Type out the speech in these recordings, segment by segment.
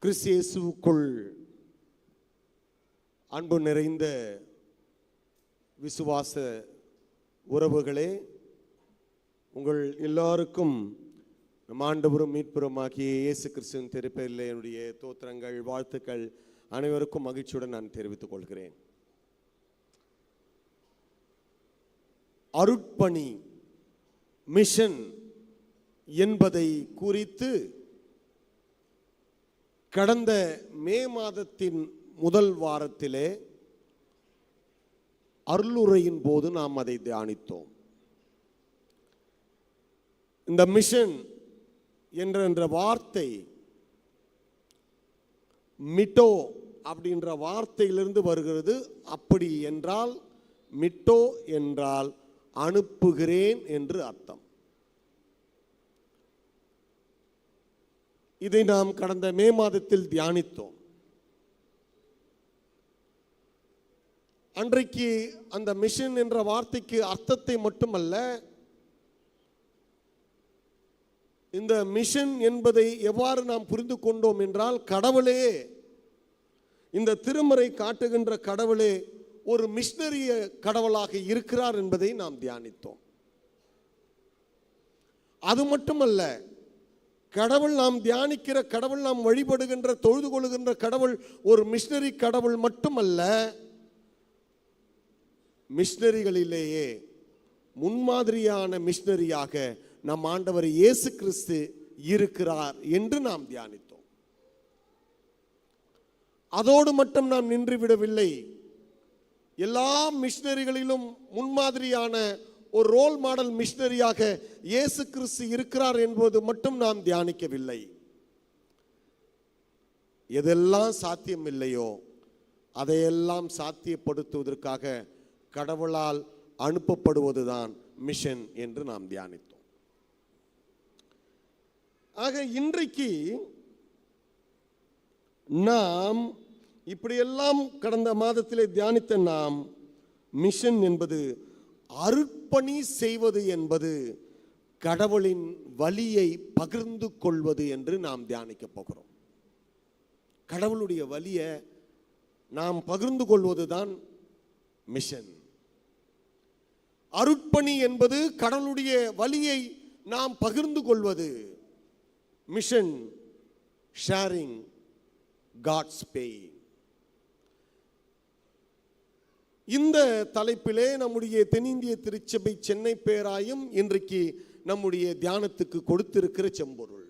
கிறிஸ்து இயேசுவுக்குள் அன்பு நிறைந்த விசுவாச உறவுகளே, உங்கள் எல்லாருக்கும் நம் ஆண்டவரும் மீட்புறமாகிய இயேசு கிறிஸ்துவின் திருப்பெயரிலே என்னுடைய தோத்திரங்கள், வாழ்த்துக்கள் அனைவருக்கும் மகிழ்ச்சியுடன் நான் தெரிவித்துக் கொள்கிறேன். அருட்பணி மிஷன் என்பதை குறித்து கடந்த மே மாதத்தின் முதல் வாரத்திலே அருளுரையின் போது நாம் அதை தியானித்தோம். இந்த மிஷன் என்ற வார்த்தை மிட்டோ அப்படின்ற வார்த்தையிலிருந்து வருகிறது. அப்படி என்றால் மிட்டோ என்றால் அனுப்புகிறேன் என்று அர்த்தம். இதை நாம் கடந்த மே மாதத்தில் தியானித்தோம். அன்றைக்கு அந்த மிஷன் என்ற வார்த்தைக்கு அர்த்தத்தை மட்டுமல்ல, இந்த மிஷன் என்பதை எவ்வாறு நாம் புரிந்து கொண்டோம் என்றால், கடவுளே, இந்த திருமறை காட்டுகின்ற கடவுளே ஒரு மிஷனரிய கடவுளாக இருக்கிறார் என்பதை நாம் தியானித்தோம். அது மட்டுமல்ல, கடவுள், நாம் தியானிக்கிற கடவுள், நாம் வழிபடுகின்ற தொழுது கொள்கின்ற கடவுள் ஒரு மிஷனரி கடவுள் மட்டுமல்ல, மிஷனரிகளிலேயே முன்மாதிரியான மிஷனரியாக நம் ஆண்டவர் இயேசு கிறிஸ்து இருக்கிறார் என்று நாம் தியானித்தோம். அதோடு மட்டும் நாம் நின்றுவிடவில்லை. எல்லா மிஷனரிகளிலும் முன்மாதிரியான ஒரு ரோல் மாடல் மிஷனரியாக இயேசு கிறிஸ்து இருக்கிறார் என்பது மட்டும் நாம் தியானிக்கவில்லை. எதெல்லாம் சாத்தியம் இல்லையோ அதையெல்லாம் சாத்தியப்படுத்துவதற்காக கடவுளால் அனுப்பப்படுவதுதான் மிஷன் என்று நாம் தியானித்தோம். ஆக இன்றைக்கு நாம் இப்படியெல்லாம் கடந்த மாதத்திலே தியானித்த நாம், மிஷன் என்பது, அருட்பணி செய்வது என்பது, கடவுளின் வழியை பகிர்ந்து கொள்வது என்று நாம் தியானிக்க போகிறோம். கடவுளுடைய வழியை நாம் பகிர்ந்து கொள்வதுதான் மிஷன். அருட்பணி என்பது கடவுளுடைய வழியை நாம் பகிர்ந்து கொள்வது. Mission, sharing God's pain. இந்த தலைப்பிலே நம்முடைய தென்னிந்திய திருச்சபை சென்னை பேராயம் இன்றைக்கு நம்முடைய தியானத்துக்கு கொடுத்திருக்கிற செம்பொருள்,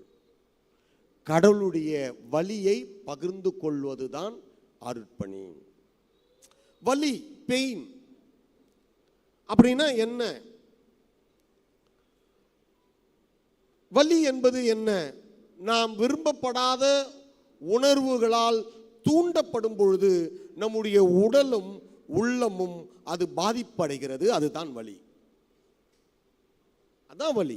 கடவுளுடைய வழியை பகிர்ந்து கொள்வதுதான் அருட்பணி. வலி, பெயின் அப்படின்னா என்ன? வலி என்பது என்ன? நாம் விரும்பப்படாத உணர்வுகளால் தூண்டப்படும் பொழுது நம்முடைய உடலும் உள்ளமும் அது பாதிப்படைகிறது. அதுதான் வலி. அதான் வலி.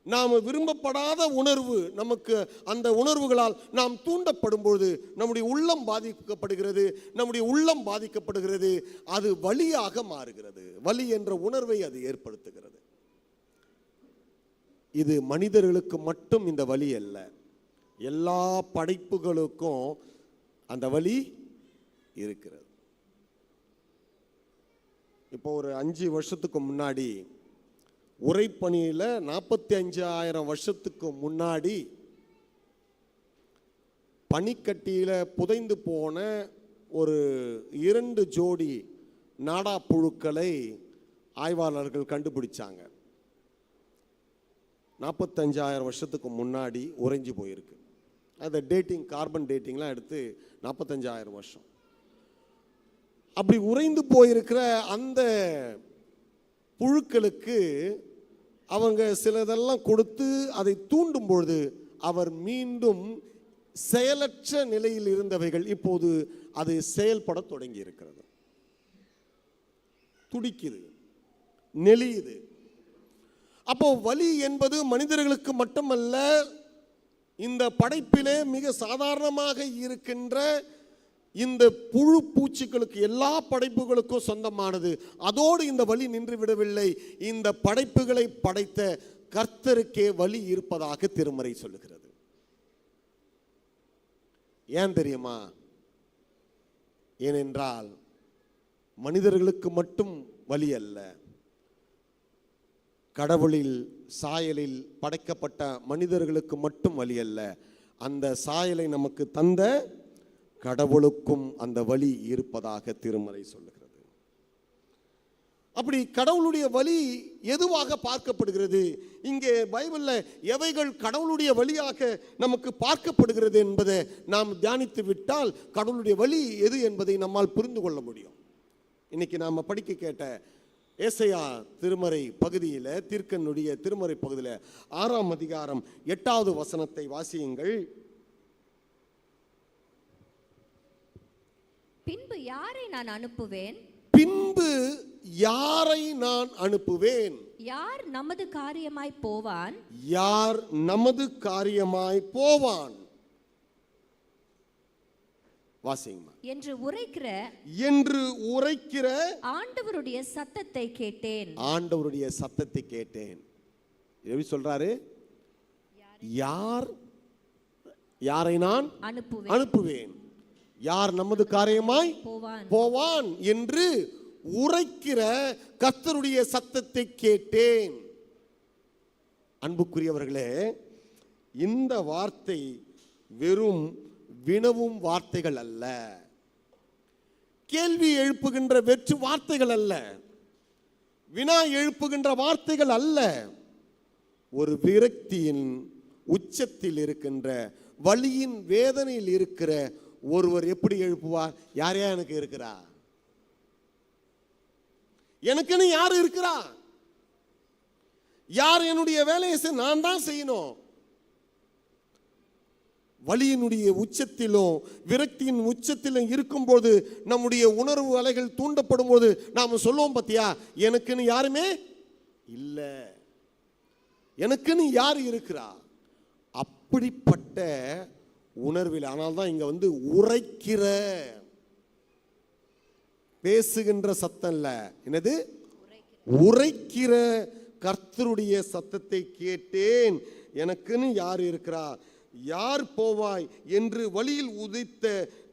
நாம் விரும்பப்படாத உணர்வு, நமக்கு அந்த உணர்வுகளால் நாம் தூண்டப்படும் பொழுது நம்முடைய உள்ளம் பாதிக்கப்படுகிறது. நம்முடைய உள்ளம் பாதிக்கப்படுகிறது, அது வலியாக மாறுகிறது. வலி என்ற உணர்வை அது ஏற்படுத்துகிறது. இது மனிதர்களுக்கு மட்டும் இந்த வலி அல்ல, எல்லா படைப்புகளுக்கும் அந்த வலி இருக்கிறது. இப்போ ஒரு 5 வருஷத்துக்கு முன்னாடி, உரைப்பணியில் 45,000 வருஷத்துக்கு முன்னாடி பனிக்கட்டியில் புதைந்து போன ஒரு 2 ஜோடி நாடா புழுக்களை ஆய்வாளர்கள் கண்டுபிடிச்சாங்க. 45,000 வருஷத்துக்கு முன்னாடி உறைஞ்சி போயிருக்கு. அந்த டேட்டிங், கார்பன் டேட்டிங்லாம் எடுத்து 45,000 வருஷம். அப்படி உறைந்து போயிருக்கிற அந்த புழுக்களுக்கு அவங்க சிலதெல்லாம் கொடுத்து அதை தூண்டும் பொழுது அவர் மீண்டும் செயலற்ற நிலையில் இருந்தவைகள் இப்போது அது செயல்பட தொடங்கி இருக்கிறது. துடிக்குது, நெளியுது. அப்போ வலி என்பது மனிதர்களுக்கு மட்டுமல்ல, இந்த படைப்பிலே மிக சாதாரணமாக இருக்கின்ற இந்த புழு பூச்சிகளுக்கு, எல்லா படைப்புகளுக்கும் சொந்தமானது. அதோடு இந்த வலி நின்று விடவில்லை. இந்த படைப்புகளை படைத்த கர்த்தருக்கே வலி இருப்பதாக திருமறை சொல்லுகிறது. ஏன் தெரியுமா? ஏனென்றால் மனிதர்களுக்கு மட்டும் வலி அல்ல, கடவுளில் சாயலில் படைக்கப்பட்ட மனிதர்களுக்கு மட்டும் வலி அல்ல, அந்த சாயலை நமக்கு தந்த கடவுளுக்கும் அந்த வலி இருப்பதாக திருமறை சொல்லுகிறது. அப்படி கடவுளுடைய வலி எதுவாக பார்க்கப்படுகிறது? இங்கே பைபிளில் எவைகள் கடவுளுடைய வழியாக நமக்கு பார்க்கப்படுகிறது என்பதை நாம் தியானித்து விட்டால் கடவுளுடைய வழி எது என்பதை நம்மால் புரிந்து கொள்ள முடியும். இன்னைக்கு நாம் படிக்க கேட்ட ஏசாயா திருமறை பகுதியில், தீர்க்கனுடைய திருமறை பகுதியில் 6ஆம் அதிகாரம் 8வது வசனத்தை வாசியுங்கள். பின்பு யாரை நான் அனுப்புவேன்? பின்பு யாரை நான் அனுப்புவேன்? யார் நமது காரியமாய் போவான்? யார் நமது காரியமாய் போவான்? வாசிங்கம்மா. என்று உரைக்கிற ஆண்டவருடைய சத்தத்தை கேட்டேன். ஆண்டவருடைய சத்தத்தை கேட்டேன். எப்படி சொல்றாரு? யாரை நான் அனுப்புவேன், யார் நமது காரியமாய் போவான் என்று உரைக்கிற கர்த்தருடைய சத்தத்தை கேட்டேன். அன்புக்குரியவர்களே, இந்த வார்த்தை வெறும் வினவும் வார்த்தைகள் அல்ல, கேள்வி எழுப்புகின்ற வெற்று வார்த்தைகள் அல்ல, வினா எழுப்புகின்ற வார்த்தைகள் அல்ல. ஒரு விரக்தியின் உச்சத்தில் இருக்கின்ற, வலியின் வேதனையில் இருக்கிற ஒருவர் எப்படி எழுப்புவார்? யாரையா எனக்கு இருக்கிறா? எனக்குன்னு யார் இருக்கிறா? யார் என்னுடைய வேலையை நான் தான் செய்யணும்? வலியினுடைய உச்சத்திலும் விரக்தியின் உச்சத்திலும் இருக்கும்போது, நம்முடைய உணர்வு அலைகள் தூண்டப்படும் போது நாம் சொல்லுவோம், பத்தியா எனக்குன்னு யாருமே இல்லை, எனக்குன்னு யார் இருக்கிறா? அப்படிப்பட்ட உணர்வில். ஆனால் தான் இங்க உரைக்கிற, பேசுகின்ற சத்தம் இல்ல, என்னது? உரைக்கிற கர்த்தருடைய சத்தத்தை கேட்டேன். எனக்குன்னு யார் இருக்கிறா? யார் போவாய் என்று வழியில் உதித்த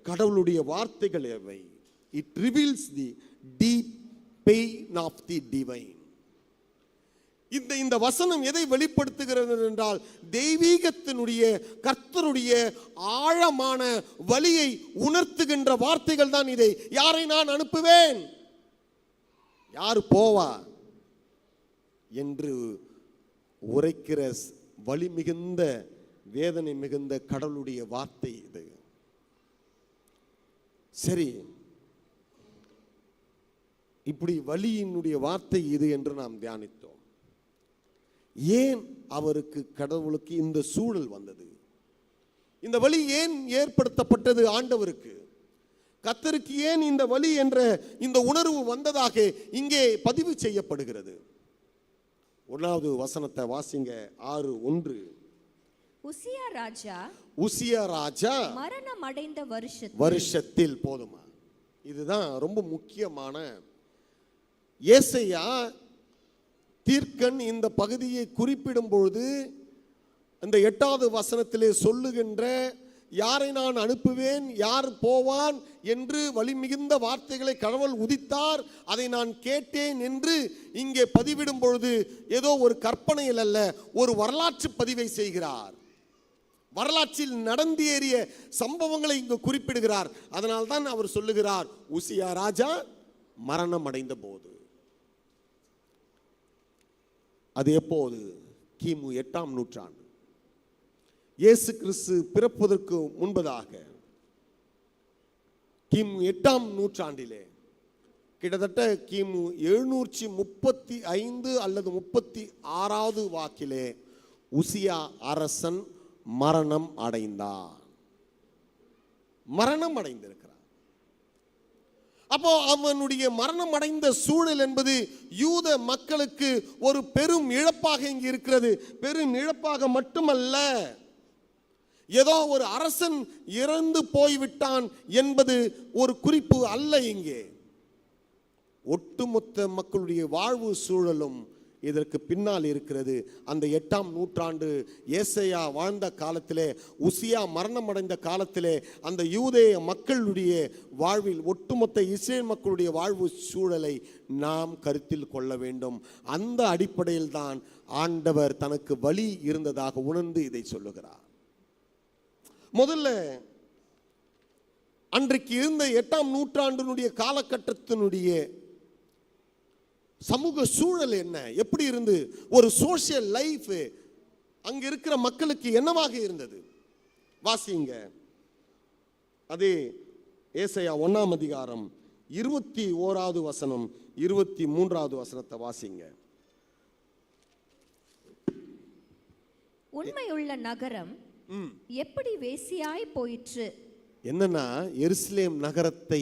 கடவுளுடைய வார்த்தைகள் எவை? It reveals the deep pain of the divine. இந்த வசனம் எதை வெளிப்படுத்துகிறது என்றால், தெய்வீகத்தினுடைய கர்த்தருடைய ஆழமான வலியை உணர்த்துகின்ற வார்த்தைகள் தான் இதை. யாரை நான் அனுப்புவேன், யார் போவா என்று உரைக்கிற வலி மிகுந்த, வேதனை மிகுந்த கடவுளுடைய வார்த்தை இது. சரி, இப்படி வலியினுடைய வார்த்தை இது என்று நாம் தியானித்தோம். ஏன் அவருக்கு, கடவுளுக்கு இந்த சூழல் வந்தது? இந்த வலி ஏன் ஏற்படுத்தப்பட்டது? ஆண்டவருக்கு, கர்த்தருக்கு ஏன் இந்த வலி என்ற இந்த உணர்வு வந்ததாக இங்கே பதிவு செய்யப்படுகிறது. 1வது வசனத்தை வாசிங்க. 6:1. உசியா ராஜா மரணம் அடைந்த வருஷத்தில். போதுமா? இதுதான் ரொம்ப முக்கியமான. ஏசாயா தீர்க்கன் இந்த பகுதியை குறிப்பிடும் பொழுது அந்த 8வது வசனத்திலே சொல்லுகின்ற, யாரை நான் அனுப்புவேன், யார் போவான் என்று வலி மிகுந்த வார்த்தைகளை கடவுள் உதித்தார், அதை நான் கேட்டேன் என்று இங்கே பதிவிடும் பொழுது ஏதோ ஒரு கற்பனையில் அல்ல, ஒரு வரலாற்று பதிவை செய்கிறார். வரலாற்றில் நடந்தேறிய சம்பவங்களை இங்கு குறிப்பிடுகிறார். அதனால் தான் அவர் சொல்லுகிறார், உசியா ராஜா மரணம் அடைந்த போது. அது எப்போது? கிமு 8ஆம் நூற்றாண்டு, இயேசு கிறிஸ்து பிறப்பதற்கு முன்பதாக, கிமு 8ஆம் நூற்றாண்டிலே, கிட்டத்தட்ட கிமு 735 அல்லது 36வது வாக்கிலே உசியா அரசன் மரணம் அடைந்தார். மரணம் அடைந்திருக்கிறார். அப்போ அவனுடைய மரணம் அடைந்த சூழல் என்பது யூத மக்களுக்கு ஒரு பெரும் இழப்பாக இங்கு இருக்கிறது. பெரும் இழப்பாக மட்டுமல்ல, ஏதோ ஒரு அரசன் இறந்து போய்விட்டான் என்பது ஒரு குறிப்பு அல்ல. இங்கே ஒட்டுமொத்த மக்களுடைய வாழ்வு சூழலும் இதற்கு பின்னால் இருக்கிறது. அந்த 8ஆம் நூற்றாண்டு ஏசையா வாழ்ந்த காலத்திலே, உசியா மரணமடைந்த காலத்திலே, அந்த யூதேய மக்களுடைய வாழ்வில், ஒட்டுமொத்த இஸ்ரேல் மக்களுடைய வாழ்வு சூழலை நாம் கருத்தில் கொள்ள வேண்டும். அந்த அடிப்படையில் தான் ஆண்டவர் தனக்கு வழி இருந்ததாக உணர்ந்து இதை சொல்லுகிறார். முதல்ல அன்றைக்கு இருந்த 8ஆம் நூற்றாண்டினுடைய காலகட்டத்தினுடைய சமூக சூழல் என்ன, எப்படி இருந்து, ஒரு சோசியல் லைஃப் அங்க இருக்கிற மக்களுக்கு என்னவாக இருந்தது? வாசிங்க. அதே ஏசாயா 1ஆம் அதிகாரம் 21வது வசனம் 23வது வசனத்தை வாசிங்க. உண்மையுள்ள நகரம் எப்படி வேசியாய் போயிற்று. என்னன்னா, எருசலேம் நகரத்தை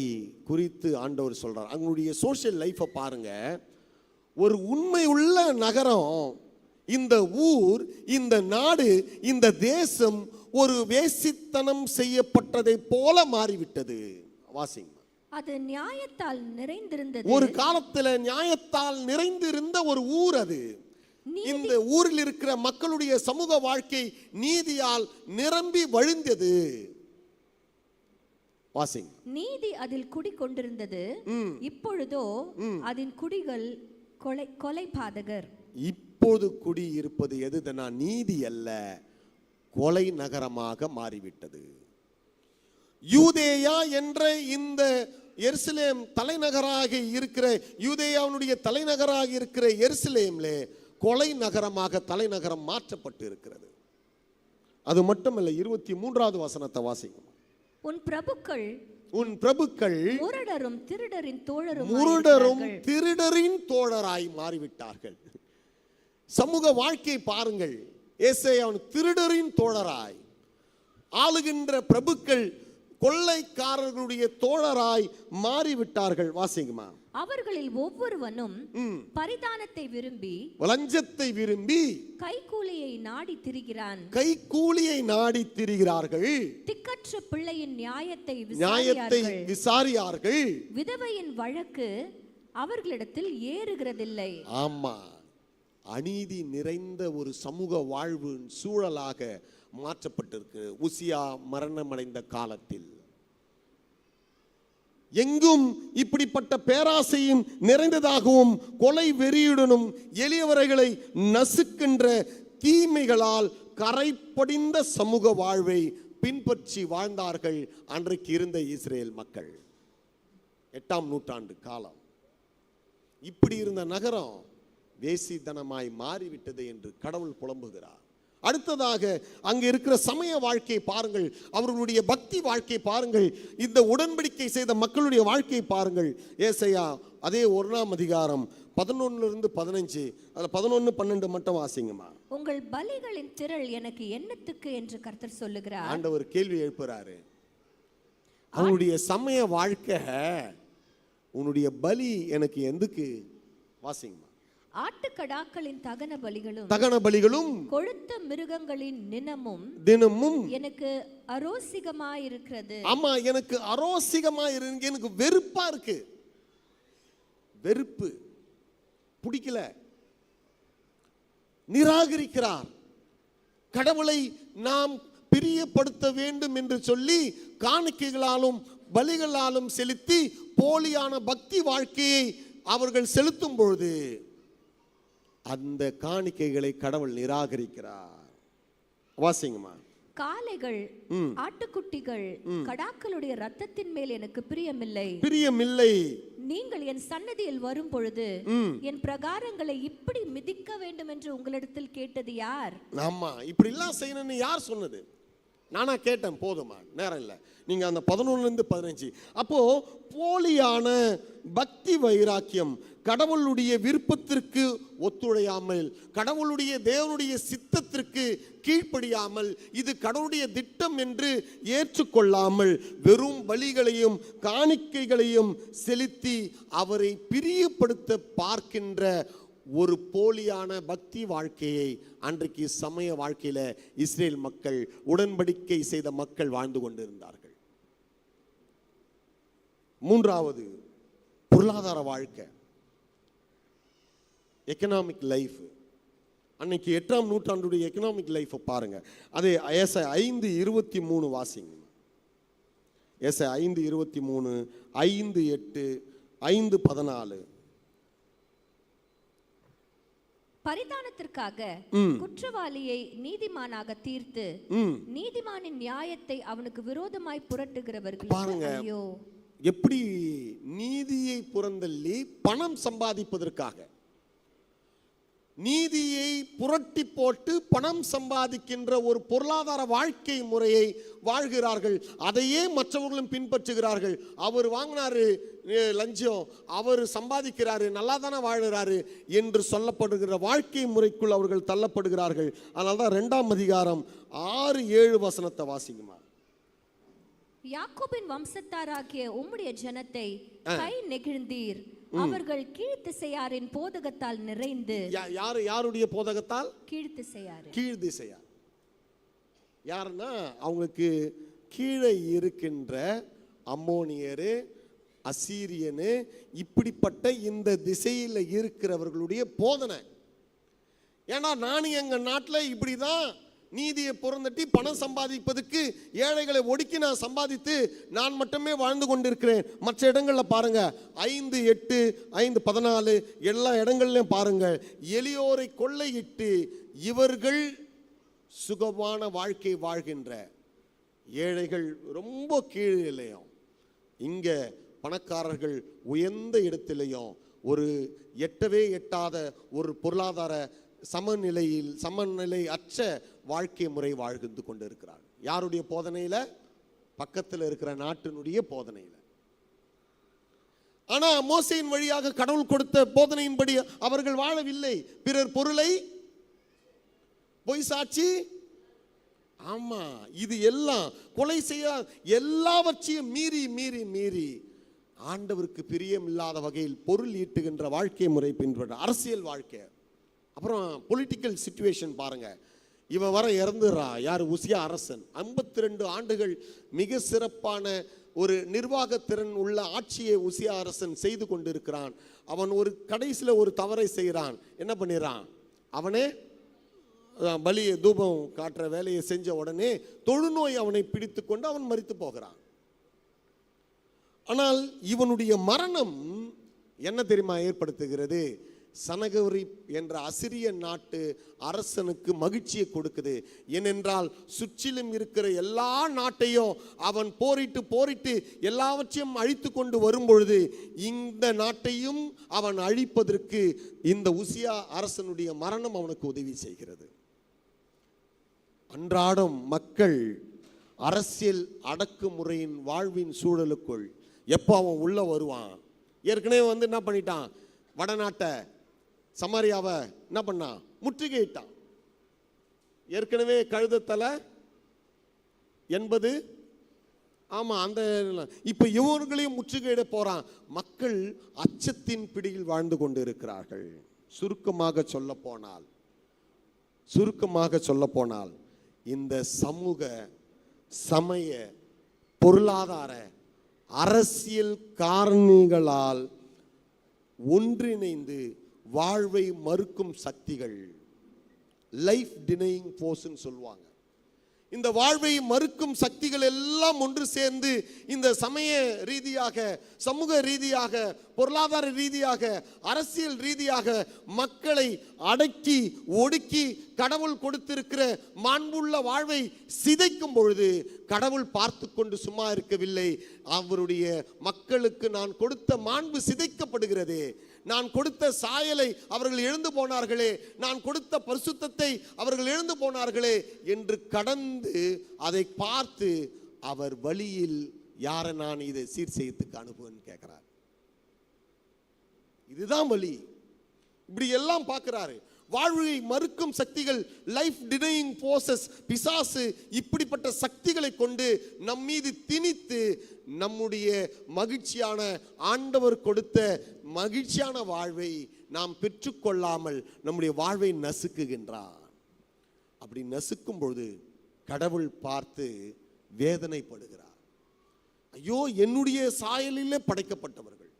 குறித்து ஆண்டவர் சொல்றார். அவங்களுடைய சோசியல் லைஃபை பாருங்க. ஒரு உண்மை உள்ள நகரம், இந்த ஊர், இந்த நாடு, இந்த தேசம் ஒரு வேசித்தனம் செய்யப்பட்டதை போல மாறிவிட்டது. வாசிங்க. அது நியாயத்தால் நிறைந்திருந்தது. ஒரு காலத்துல நியாயத்தால் நிறைந்திருந்த ஒரு ஊர் அது. இந்த ஊரில் இருக்கிற மக்களுடைய சமூக வாழ்க்கை நீதியால் நிரம்பி வழிந்தது. வாசிங்க. நீதி அதில் குடிகொண்டிருந்தது. இப்பொழுதோ அதன் குடிகள் கொலைபாதகர். இப்போது குடி இருப்பது எதுனா நீதி அல்ல, கொலை நகரமாக மாறிவிட்டது. யூதேயா என்ற இந்த எருசலேம் தலைநகராக இருக்கிற, யூதேயாவுடைய தலைநகராக இருக்கிற எருசலேம்ல கொலை நகரமாக தலைநகரம் மாற்றப்பட்டு இருக்கிறது. அது மட்டுமல்ல, 23வது வசனத்தை வாசிக்கும். உன் பிரபுக்கள் முரடரும் திருடரின் தோழராய் மாறிவிட்டார்கள். சமூக வாழ்க்கை பாருங்கள். ஏசாயாவின் திருடரின் தோழராய், ஆளுகின்ற பிரபுக்கள் கொள்ளைக்காரர்களுடைய தோழராய் மாறிவிட்டார்கள். வாசிங்கம்மா. அவர்களில் ஒவ்வொருவனும் பரிதானத்தை விரும்பி, லஞ்சத்தை விரும்பி, கைக்கூலியை நாடி திரிகிறார்கள். திக்கற்ற பிள்ளையின் நியாயத்தை விசாரியார்கள். விதவையின் வழக்கு அவர்களிடத்தில் ஏறுகிறதில்லை. ஆமா, அநீதி நிறைந்த ஒரு சமூக வாழ்வு சூழலாக மாற்றப்பட்டிருக்கு. உசியா மரணமடைந்த காலத்தில் எங்கும் இப்படிப்பட்ட பேராசையும் நிறைந்ததாகவும், கொலை வெறியுடனும் எளியவர்களை நசுக்கின்ற தீமைகளால் கரைப்படிந்த சமூக வாழ்வை பின்பற்றி வாழ்ந்தார்கள் அன்றைக்கு இருந்த இஸ்ரேல் மக்கள். 8ஆம் நூற்றாண்டு காலம். இப்படி இருந்த நகரம் வேசித்தனமாய் மாறிவிட்டது என்று கடவுள் புலம்புகிறார். அடுத்ததாக அங்க இருக்கிற சமய வாழ்க்கை பாருங்கள், அவர்களுடைய பக்தி வாழ்க்கை பாருங்கள், இந்த உடன்படிக்கை செய்த மக்களுடைய வாழ்க்கை பாருங்கள். ஏசாயா அதே 1ஆம் அதிகாரம் 11-15, அதுல 11-12 மட்டும் வாசிங்கம்மா. உங்கள் பலிகளின் திரள் எனக்கு என்னத்துக்கு என்று கர்த்தர் சொல்லுகிறார். ஆண்டவர் கேள்வி எழுப்புறாரு. அவனுடைய சமய வாழ்க்கை, உன்னுடைய பலி எனக்கு எதுக்கு? வாசிங்கம்மா. ஆட்டுக்கடாக்களின் தகன பலிகளும் கொழுத்த மிருகங்களின் தினமும் எனக்கு அரோசிகமாயிருக்கிறது. ஆமா, எனக்கு அரோசிகமாயிருக்கு, எனக்கு வெறுப்பா இருக்கு. வெறுப்பு, பிடிக்கல, நிராகரிக்கிறார். கடவுளை நாம் பிரியப்படுத்த வேண்டும் என்று சொல்லி காணிக்கைகளாலும் பலிகளாலும் செலுத்தி போலியான பக்தி வாழ்க்கையை அவர்கள் செலுத்தும் பொழுது அந்த காணிக்கைகளை கடவுள் நிராகரிக்கிறார். வாசிங்கம்மா. காளைகள், ஆட்டுக்குட்டிகள், கடாக்களுடைய இரத்தத்தின் மேல் எனக்கு பிரியமில்லை. நீங்கள் என் சன்னதியில் வரும் பொழுது என் பிரகாரங்களை இப்படி மிதிக்க வேண்டும் என்று உங்களிடத்தில் கேட்டது யார்? ஆமா, இப்படி எல்லாம் செய்யணும்னு யார் சொன்னது? நானா கேட்டேன். போதுமா, நேரம் இல்லை. நீங்க அந்த 11-15. அப்போ போலியான பக்தி வைராக்கியம், கடவுளுடைய விருப்பத்திற்கு ஒத்துழையாமல், கடவுளுடைய தேவனுடைய சித்தத்திற்கு கீழ்ப்படியாமல், இது கடவுளுடைய திட்டம் என்று ஏற்றுக்கொள்ளாமல் வெறும் பலிகளையும் காணிக்கைகளையும் செலுத்தி அவரை பிரியப்படுத்த பார்க்கின்ற ஒரு போலியான பக்தி வாழ்க்கையை அன்றைக்கு சமய வாழ்க்கையில இஸ்ரேல் மக்கள், உடன்படிக்கை செய்த மக்கள் வாழ்ந்து கொண்டிருந்தார்கள். மூன்றாவது, பொருளாதார வாழ்க்கை. Economic life. அன்னைக்கு 8ஆம் நூற்றாண்டுடைய எக்கனாமிக் லைஃப்பை பாருங்க. அது ஏசாயா 5:23 வாசிங்க. ஏசாயா 5:23, 5:8, 5:14. பரிதானத்திற்காக குற்றவாளியை நீதிமானாக தீர்த்து நீதிமானின் நியாயத்தை அவனுக்கு விரோதமாய் புரட்டுகிறவர்கள் பாருங்க, ஐயோ. எப்படி நீதியை புறந்தள்ளி பணம் சம்பாதிப்பதற்காக, நீதியை புரட்டி போட்டு பணம் சம்பாதிக்கின்ற ஒரு பொருளாதார வாழ்க்கை முறையை வாழ்கிறார்கள். அதையே மற்றவர்களும் பின்பற்றுகிறார்கள். அவர் வாங்கினாரு லஞ்சம், அவர் சம்பாதிக்கிறாரு, நல்லா தானே வாழுறாரு என்று சொல்லப்படுகிற வாழ்க்கை முறைக்குள் அவர்கள் தள்ளப்படுகிறார்கள். அதனால்தான் 2ஆம் அதிகாரம் 6-7 வசனத்தை வாசிக்குமா. யாக்கோபின் வம்சத்தாராகிய உம்முடைய ஜனத்தை கை நெகிழ்ந்தீர், அவர்கள் கீழ்த்திசையாரின் போதகத்தால் நிறைந்து. யாருடைய போதகத்தால்? கீழ்த்திசையார். கீழ்த்திசையார் யாருன்னா, அவங்களுக்கு கீழே இருக்கின்ற அம்மோனியரு, அசீரியனு, இப்படிப்பட்ட இந்த திசையில் இருக்கிறவர்களுடைய போதனை. ஏன்னா நானும் எங்க நாட்டில் இப்படிதான் நீதியை புறந்தட்டி பணம் சம்பாதிப்பதற்கு ஏழைகளை ஒடுக்கி நான் சம்பாதித்து நான் மட்டுமே வாழ்ந்து கொண்டிருக்கிறேன். மற்ற இடங்களில் பாருங்க, 5:8, 5:14 எல்லா இடங்கள்லையும் பாருங்க, எளியோரை கொள்ளையிட்டு இவர்கள் சுகமான வாழ்க்கை வாழ்கின்ற, ஏழைகள் ரொம்ப கீழிலையும், இங்க பணக்காரர்கள் உயர்ந்த இடத்திலையும் ஒரு எட்டவே எட்டாத ஒரு பொருளாதார சமநிலை அற்ற வாழ்க்கை முறை வாழ்ந்து கொண்டு இருக்கிறார். யாருடைய போதனையில? பக்கத்தில் இருக்கிற நாட்டினுடைய போதனையில. ஆனா மோசேயின் வழியாக கடவுள் கொடுத்த போதனையின்படி அவர்கள் வாழவில்லை. பிறர் பொருளை பொய் சாட்சி, ஆமா, இது எல்லாம் கொலை செய்ய, எல்லாவற்றையும் மீறி மீறி மீறி ஆண்டவருக்கு பிரியம் இல்லாத வகையில் பொருள் ஈட்டுகின்ற வாழ்க்கை முறை பின்பற்ற அரசியல் வாழ்க்கை. அப்புறம் பொலிட்டிக்கல் சிச்சுவேஷன் பாருங்க, இவன் வர இறந்துடுறா. யார்? உசியா அரசன். 52 ஆண்டுகள் மிக சிறப்பான ஒரு நிர்வாக திறன் உள்ள ஆட்சியை உசியா அரசன் செய்து கொண்டிருக்கிறான். அவன் ஒரு கடைசியில் ஒரு தவறை செய்கிறான். என்ன பண்ணிடுறான்? அவனே பலியை தூபம் காட்டுற வேலையை செஞ்ச உடனே தொழுநோய் அவனை பிடித்து கொண்டு அவன் மரித்து போகிறான். ஆனால் இவனுடைய மரணம் என்ன தெரியுமா ஏற்படுத்துகிறது? சனகரி என்ற அசிரிய நாட்டு அரசனுக்கு மகிழ்ச்சியை கொடுக்குது. ஏனென்றால் சுற்றிலும் இருக்கிற எல்லா நாட்டையும் அவன் போரிட்டு எல்லாவற்றையும் அழித்து கொண்டு வரும்பொழுது இந்த நாட்டையும் அவன் அழிப்பதற்கு இந்த உசியா அரசனுடைய மரணம் அவனுக்கு உதவி செய்கிறது. அன்றாடம் மக்கள் அரசியல் அடக்குமுறையின் வாழ்வின் சூழலுக்குள் எப்போ அவன் உள்ள வருவான்? ஏற்கனவே என்ன பண்ணிட்டான்? வடநாட்டை சமாரியாவை என்ன பண்ணான்? முற்றுகையிட்டான். ஏற்கனவே கழுதத்தலை 80, ஆமா, அந்த இப்ப இவர்களையும் முற்றுகையிட போறான். மக்கள் அச்சத்தின் பிடியில் வாழ்ந்து கொண்டு இருக்கிறார்கள். சுருக்கமாக சொல்ல போனால் இந்த சமூக, சமய, பொருளாதார, அரசியல் காரணிகளால் ஒன்றிணைந்து வாழ்வை மறுக்கும் சக்திகள், லைஃப் டினையிங் ஃபோர்ஸ்னு சொல்லுவாங்க. இந்த வாழ்வை மறுக்கும் சக்திகள் எல்லாம் ஒன்று சேர்ந்து இந்த சமய ரீதியாக, சமூக ரீதியாக, பொருளாதார ரீதியாக, அரசியல் ரீதியாக மக்களை அடக்கி ஒடுக்கி கடவுள் கொடுத்திருக்கிற மாண்புள்ள வாழ்வை சிதைக்கும் பொழுது கடவுள் பார்த்து கொண்டு சும்மா இருக்கவில்லை. அவருடைய மக்களுக்கு நான் கொடுத்த மாண்பு சிதைக்கப்படுகிறது. நான் கொடுத்த சாயலை அவர்கள் இழந்து போனார்களே, நான் கொடுத்த பரிசுத்தத்தை அவர்கள் இழந்து போனார்களே என்று கடந்து அதை பார்த்து அவர் வழியில் யாரை நான் இதை சீர் செய்யத்துக்கு அனுப்புவேன்னு கேட்கிறார். இதுதான் வழி. இப்படி எல்லாம் பார்க்கிறாரு. வாழ்வை மறுக்கும் சக்திகள், லைஃப் டினையிங் ஃபோர்சஸ், பிசாசு, இப்படிப்பட்ட சக்திகளை கொண்டு நம் மீது திணித்து நம்முடைய மகிழ்ச்சியான, ஆண்டவர் கொடுத்த மகிழ்ச்சியான வாழ்வை நாம் பெற்றுக்கொள்ளாமல் நம்முடைய வாழ்வை நசுக்குகின்றார். அப்படி நசுக்கும் பொழுது கடவுள் பார்த்து வேதனைப்படுகிறார். ஐயோ, என்னுடைய சாயலிலே படைக்கப்பட்டவர்கள்,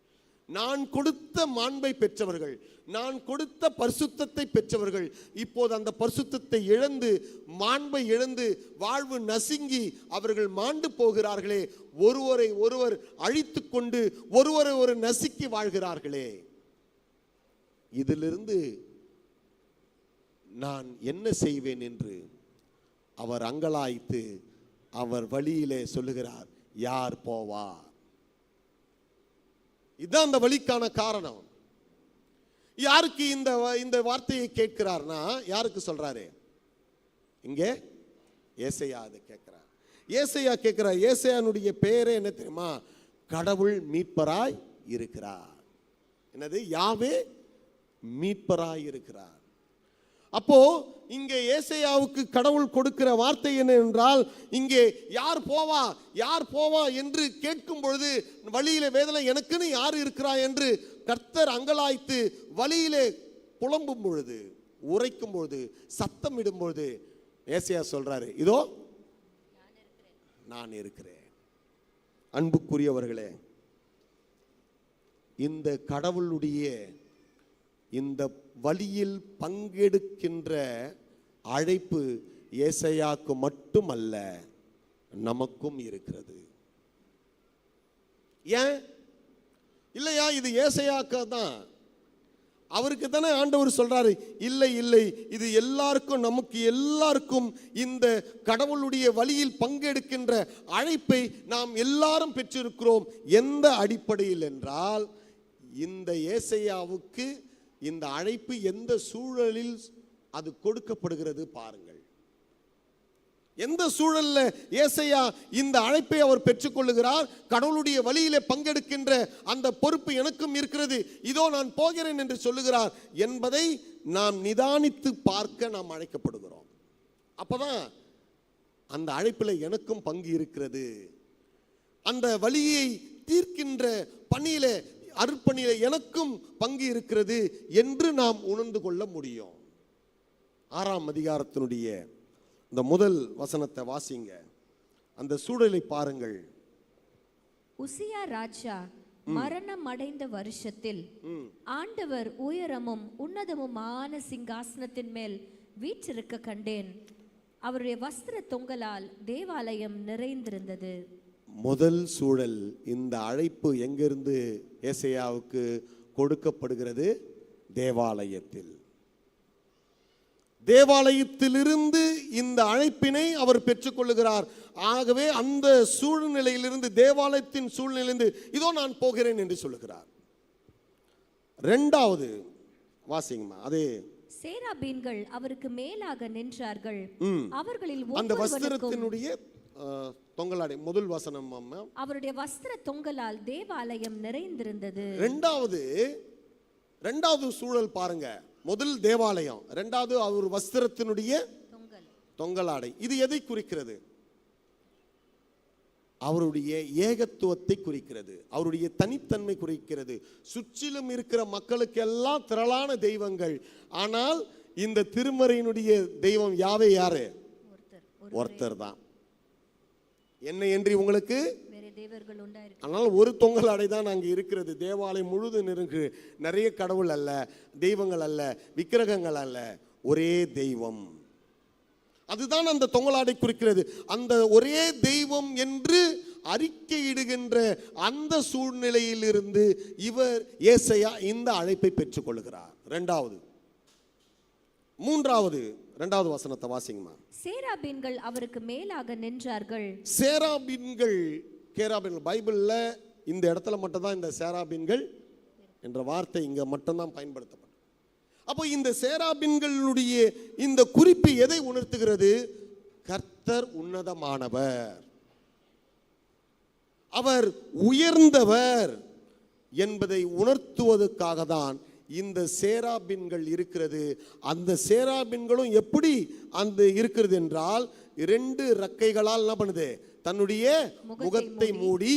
நான் கொடுத்த மாண்பை பெற்றவர்கள், நான் கொடுத்த பரிசுத்தத்தை பெற்றவர்கள் இப்போது அந்த பரிசுத்தத்தை இழந்து, மாண்பை இழந்து, வாழ்வு நசுங்கி அவர்கள் மாண்டு போகிறார்களே. ஒருவரை ஒருவர் அழித்து கொண்டு ஒருவரை ஒரு நசுக்கி வாழ்கிறார்களே. இதிலிருந்து நான் என்ன செய்வேன் என்று அவர் அங்கலாய்த்து அவர் வழியிலே சொல்லுகிறார், யார் போவா? இதுதான் அந்த வழிக்கான காரணம். யாருக்கு இந்த வார்த்தையை கேட்கிறார்னா, யாருக்கு சொல்றாரு? இங்கே ஏசையா அதை கேட்கிறார். ஏசையா கேட்கிறார். ஏசையானுடைய பெயரே என்ன தெரியுமா? கடவுள் மீட்பராய் இருக்கிறார். என்னது? யாவே மீட்பராய் இருக்கிறார். அப்போ இங்கே ஏசையாவுக்கு கடவுள் கொடுக்கிற வார்த்தை என்ன என்றால், இங்கே யார் போவா, யார் போவா என்று கேட்கும் பொழுது, வழியிலே வேதனை எனக்குன்னு யார் இருக்கிறா என்று கர்த்தர் அங்கலாய்த்து வழியிலே புலம்பும் பொழுது, உரைக்கும் பொழுது, சத்தம் இடும் பொழுது ஏசையா சொல்றாரு, இதோ நான் இருக்கிறேன். அன்புக்குரியவர்களே, இந்த கடவுளுடைய இந்த வழியில் பங்கெடுக்கின்ற அழைப்பு ஏசையாக்கு மட்டுமல்ல, நமக்கும் இருக்கிறது. ஏன் இல்லையா? இது ஏசையாக்கு தான், அவருக்கு தானே ஆண்டவர் சொல்றாரு. இல்லை இல்லை, இது எல்லாருக்கும், நமக்கு எல்லாருக்கும் இந்த கடவுளுடைய வழியில் பங்கெடுக்கின்ற அழைப்பை நாம் எல்லாரும் பெற்றிருக்கிறோம். எந்த அடிப்படையில் என்றால், இந்த ஏசையாவுக்கு இந்த அழைப்பு எந்த சூழலில் அது கொடுக்கப்படுகிறது பாருங்கள். எந்த சூழல்ல ஏசையா இந்த அழைப்பை அவர் பெற்றுக்கொள்ளுகிறார்? கடவுளுடைய வழியிலே பங்கெடுக்கின்ற அந்த பொறுப்பு எனக்கும் இருக்கிறது, இதோ நான் போகிறேன் என்று சொல்லுகிறார் என்பதை நாம் நிதானித்து பார்க்க நாம் அழைக்கப்படுகிறோம். அப்பதான் அந்த அழைப்பில் எனக்கும் பங்கு இருக்கிறது, அந்த வழியை தீர்க்கின்ற பணியில, அர்ப்பணியில எனக்கும் பங்கு இருக்கிறது என்று நாம் உணர்ந்து கொள்ள முடியும். 6ஆம் அதிகாரத்தினுடைய இந்த முதல் வசனத்தை வாசிங்க. அந்த சூழலை பாருங்கள். உசியா ராஜா மரணம் அடைந்த வருஷத்தில் ஆண்டவர் உயரமும் உன்னதமுமான சிங்காசனத்தின் மேல் வீற்றிருக்க கண்டேன். அவருடைய வஸ்திர தொங்கலால் தேவாலயம் நிறைந்திருந்தது. முதல் சூழல், இந்த அழைப்பு எங்கிருந்து ஏசையாவுக்கு கொடுக்கப்படுகிறது? தேவாலயத்தில். தேவாலயத்திலிருந்து இந்த அழைப்பினை அவர் பெற்றுக்கொள்ளுகிறார். ஆகவே அந்த சூழ்நிலையிலிருந்து, தேவாலயத்தின் சூழ்நிலையிலிருந்து இதோ நான் போகிறேன் என்று சொல்லுகிறார். இரண்டாவது வாசிங்கம்மா. அதே சேராபீன்கள் அவருக்கு மேலாக நின்றார்கள். அவர்களில் அந்த வஸ்திரத்தினுடைய தொங்கலாடை, முதல் வசனம் அம்மா, அவருடைய வஸ்திர தொங்கலால் தேவாலயம் நிறைந்திருந்தது. இரண்டாவது சூழல் பாருங்க. முதல் தேவாலயம், இரண்டாவது அவர் வஸ்திரத்தினுடைய தொங்கலாடை. இது எதை குறிக்கிறது? அவருடைய ஏகத்துவத்தை குறிக்கிறது, அவருடைய தனித்தன்மை குறிக்கிறது. சுற்றிலும் இருக்கிற மக்களுக்கெல்லாம் திரளான தெய்வங்கள், ஆனால் இந்த திருமறையினுடைய தெய்வம் யாவே யாரு? ஒருத்தர் தான். என்ன என்று உங்களுக்கு ஆனால் ஒரு தொங்கல் அடை தான் அங்கே இருக்கிறது. தேவாலயம் முழுதும் இருக்கு. நிறைய கடவுள் அல்ல, தெய்வங்கள் அல்ல, விக்கிரகங்கள் அல்ல, ஒரே தெய்வம். அதுதான் அந்த தொங்கலாடை குறிக்கிறது. அந்த ஒரே தெய்வம் என்று அறிக்கையிடுகின்ற அந்த சூழ்நிலையிலிருந்து இவர் ஏசையா இந்த அழைப்பை பெற்றுக் கொள்கிறார். இரண்டாவது வசனத்தை வாசிங்கம்மா. சேராபீன்கள் அவருக்கு மேலாக நின்றார்கள். சேராபீன்கள், கேராபீன்கள் பைபிள்ல இந்த இடத்துல மட்டும் தான் இந்த சேராபீன்கள் என்ற வார்த்தை இங்க மட்டும்தான் பயன்படுத்தப்படும். அப்போ இந்த சேராபீன்களுடைய இந்த குறிப்பு எதை உணர்த்துகிறது? கர்த்தர் உன்னதமானவர், அவர் உயர்ந்தவர் என்பதை உணர்த்துவதற்காக தான் இந்த சேராபீன்கள் இருக்கிறது. அந்த சேராபீன்களும் எப்படி அந்த இருக்கிறது என்றால், 2 ரெக்கைகளால் என்ன பண்ணுது? தன்னுடைய முகத்தை மூடி,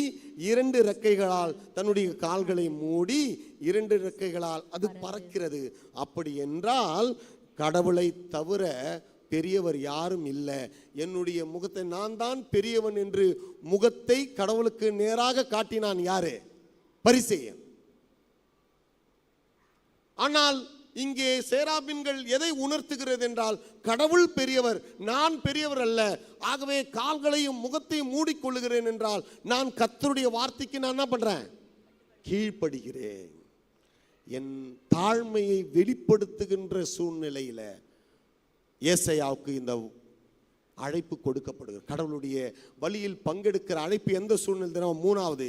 2 ரெக்கைகளால் தன்னுடைய கால்களை மூடி, 2 ரெக்கைகளால் அது பறக்கிறது. அப்படி என்றால் கடவுளை தவிர பெரியவர் யாரும் இல்லை, என்னுடைய முகத்தை நான் தான் பெரியவன் என்று முகத்தை கடவுளுக்கு நேராக காட்டினான் யாரு? பரிசேயன். ஆனால் இங்கே சேராபின்கள் எதை உணர்த்துகிறது என்றால், கடவுள் பெரியவர், நான் பெரியவர் அல்ல, ஆகவே கால்களையும் முகத்தையும் மூடிக்கொள்ளுகிறேன் என்றால் நான் கர்த்தருடைய வார்த்தைக்கு நான் என்ன பண்றேன்? கீழ்ப்படுகிறேன். என் தாழ்மையை வெளிப்படுத்துகின்ற சூழ்நிலையில ஏசாயாவுக்கு இந்த அழைப்பு கொடுக்கப்படுகிறது. கடவுளுடைய வழியில் பங்கெடுக்கிற அழைப்பு எந்த சூழ்நிலை? மூணாவது,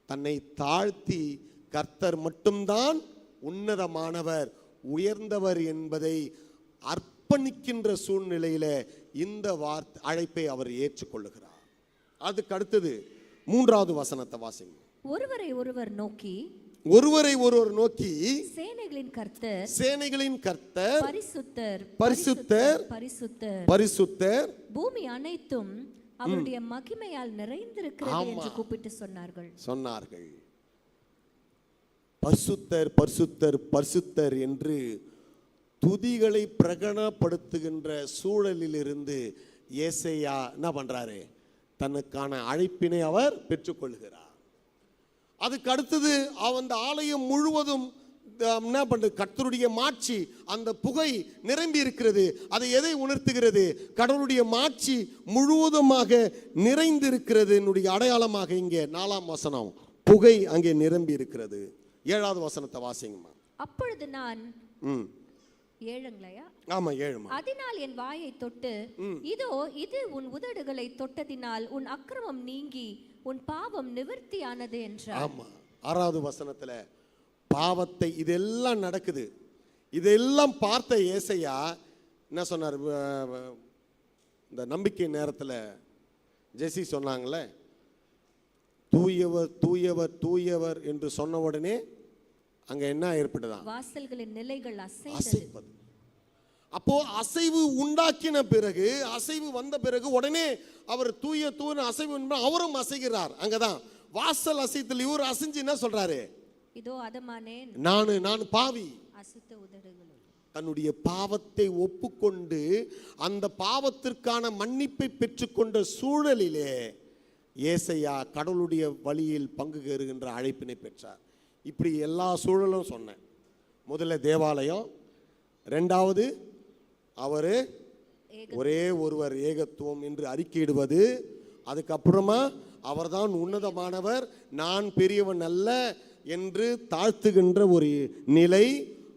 தன்னை தாழ்த்தி கர்த்தர் மட்டும்தான் உன்னதமானவர், உயர்ந்தவர் என்பதை அர்ப்பணிக்கின்ற சூழ்நிலையில இந்த அழைப்பை அவர் ஏற்றுக்கொள்ளுகிறார். அதுக்கு அடுத்தது 3வது வசனத்தை வாசிங்க. ஒருவரை ஒருவர் நோக்கி சேனைகளின் கர்த்தர் பரிசுத்தர் பரிசுத்தர் பரிசுத்தர், பூமி அனைத்தும் அவருடைய மகிமையால் நிறைந்திருக்கிறது என்று கூப்பிட்டு சொன்னார்கள். பரிசுத்தர் பரிசுத்தர் பரிசுத்தர் என்று துதிகளை பிரகடனப்படுத்துகின்ற சூழலில் இருந்து ஏசாயா என்ன பண்றாரு? தனக்கான அழைப்பினை அவர் பெற்றுக்கொள்கிறார். அதுக்கு அடுத்தது அந்த ஆலயம் முழுவதும் என்ன பண்றது? கர்த்தருடைய மாட்சி, அந்த புகை நிரம்பி இருக்கிறது. அதை எதை உணர்த்துகிறது? கடவுளுடைய மாட்சி முழுவதுமாக நிறைந்திருக்கிறது என்னுடைய அடையாளமாக இங்கே 4ஆம் வசனம், புகை அங்கே நிரம்பி இருக்கிறது. 7வது வசனத்தை வாசிங்கம்மா. அப்பொழுது நான் 7ங்களையா? ஆமா 7மா. அதனால் என் வாயை தொட்டு, இதோ இது உன் உதடுகளை தொட்டதினால் உன் அக்கிரமம் நீங்கி உன் பாவம் நிவர்த்தியானது என்றார். ஆமா 6வது வசனத்துல பாவத்தை, இதெல்லாம் நடக்குது, இதெல்லாம் பார்த்த ஏசாயா என்ன சொன்னார்? இந்த நம்பிக்கை நேரத்துல ஜெசி சொன்னாங்களே, தூயவர் தூயவர் தூயவர் என்று சொன்ன உடனே அங்க என்ன ஏற்பட்டதா? வாசல்களின் நிலைகள் அசைப்பது. அப்போ அசைவு உண்டாக்கின பிறகு, அசைவு வந்த பிறகு உடனே அவர் தூய தூய அசைவு, அவரும் அசைகிறார். அங்கதான் வாசல் அசைத்தல். இவர் அசைஞ்சு என்ன சொல்றாரு? இதோ அதமானேன், நான் பாவி. அசுத்த உதடுகள். தன்னுடைய பாவத்தை ஒப்புக்கொண்டு அந்த பாவத்திற்கான மன்னிப்பை பெற்றுக்கொண்ட சூழலிலே ஏசாயா கடவுளுடைய வழியில் பங்கு கேறுகின்ற அழைப்பினை பெற்றார். இப்படி எல்லா சூழலும் சொன்னேன். முதல்ல தேவாலயம், 2வது அவரு ஒரே ஒருவர் ஏகத்துவம் என்று அறிக்கையிடுவது, அதுக்கப்புறமா அவர்தான் உன்னதமானவர், நான் பெரியவன் அல்ல என்று தாழ்த்துகின்ற ஒரு நிலை,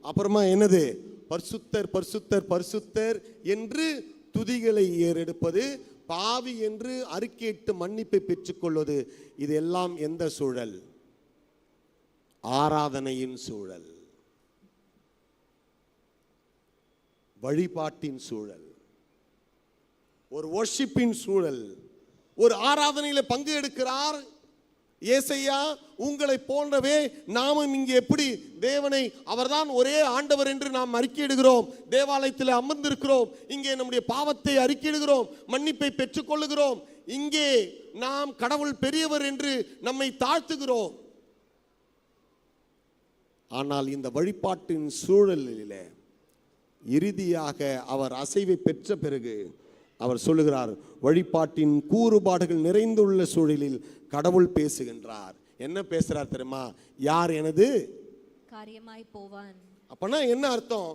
அப்புறமா என்னது? பரிசுத்தர் பரிசுத்தர் பரிசுத்தர் என்று துதிகளை ஏறெடுப்பது, பாவி என்று அறிக்கையிட்டு மன்னிப்பை பெற்றுக்கொள்வது. இது எல்லாம் எந்த சூழல்? ஆராதனையின் சூழல், வழிபாட்டின் சூழல், ஒரு வொர்ஷிப்பின் சூழல். ஒரு ஆராதனையில பங்கு எடுக்கிறார் ஏசாயா. உங்களை போன்றவே நாமும் இங்கே எப்படி தேவனை, அவர்தான் ஒரே ஆண்டவர் என்று நாம் அறிக்கையிடுகிறோம், தேவாலயத்தில் அமர்ந்திருக்கிறோம், இங்கே நம்முடைய பாவத்தை அறிக்கையிடுகிறோம், மன்னிப்பை பெற்றுக்கொள்ளுகிறோம். இங்கே நாம் கடவுள் பெரியவர் என்று நம்மை தாழ்த்துகிறோம். ஆனால் இந்த வழிபாட்டின் சூழலிலே இறுதியாக அவர் அசைவை பெற்ற பிறகு அவர் சொல்லுகிறார், வழிபாட்டின் கூறுபாடுகள் நிறைந்துள்ள சூழலில் கடவுள் பேசுகின்றார். என்ன பேசுறார் தெரியுமா? யார் எனது காரியமாய் போவான். அப்பனா என்ன அர்த்தம்?